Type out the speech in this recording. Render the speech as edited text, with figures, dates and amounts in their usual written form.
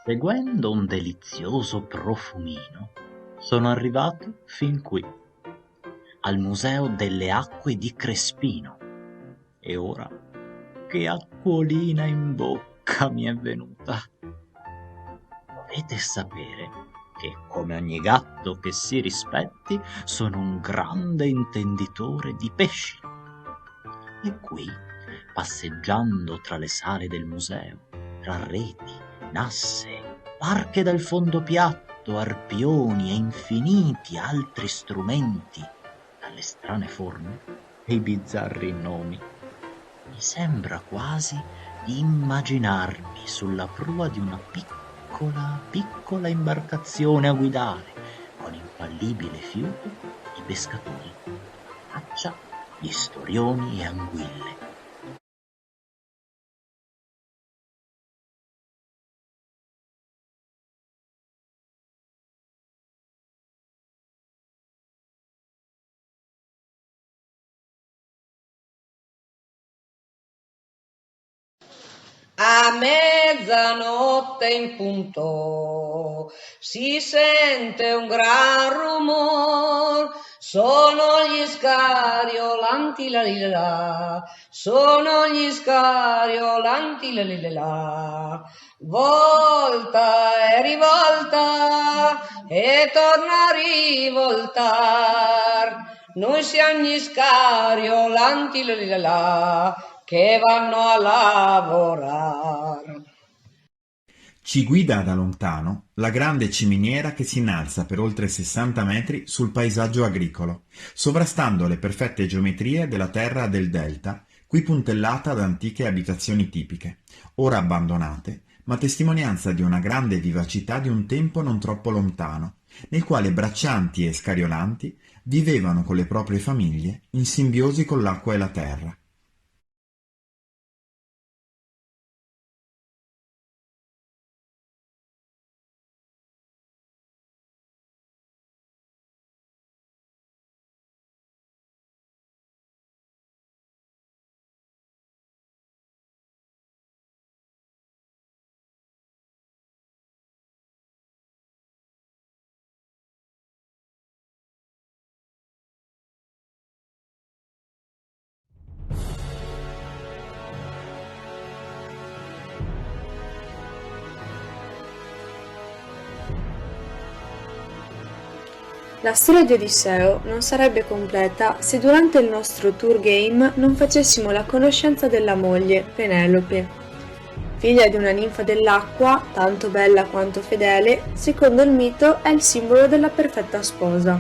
Seguendo un delizioso profumino, sono arrivato fin qui, al Museo delle Acque di Crespino. E ora, che acquolina in bocca mi è venuta! Dovete sapere che, come ogni gatto che si rispetti, sono un grande intenditore di pesci. E qui, passeggiando tra le sale del museo, tra reti, nasse, barche dal fondo piatto, arpioni e infiniti altri strumenti, dalle strane forme e i bizzarri nomi, mi sembra quasi di immaginarmi sulla prua di una piccola, piccola imbarcazione a guidare, con infallibile fiuto i pescatori, caccia, gli storioni e anguille. A mezzanotte in punto si sente un gran rumor, sono gli scariolanti la li la la, sono gli scariolanti la li la la. Volta e rivolta e torna a rivoltar, noi siamo gli scariolanti la li la la, che vanno a lavorare. Ci guida da lontano la grande ciminiera che si innalza per oltre 60 metri sul paesaggio agricolo, sovrastando le perfette geometrie della terra del delta, qui puntellata da antiche abitazioni tipiche, ora abbandonate, ma testimonianza di una grande vivacità di un tempo non troppo lontano, nel quale braccianti e scariolanti vivevano con le proprie famiglie in simbiosi con l'acqua e la terra. La storia di Odisseo non sarebbe completa se durante il nostro tour game non facessimo la conoscenza della moglie, Penelope. Figlia di una ninfa dell'acqua, tanto bella quanto fedele, secondo il mito è il simbolo della perfetta sposa.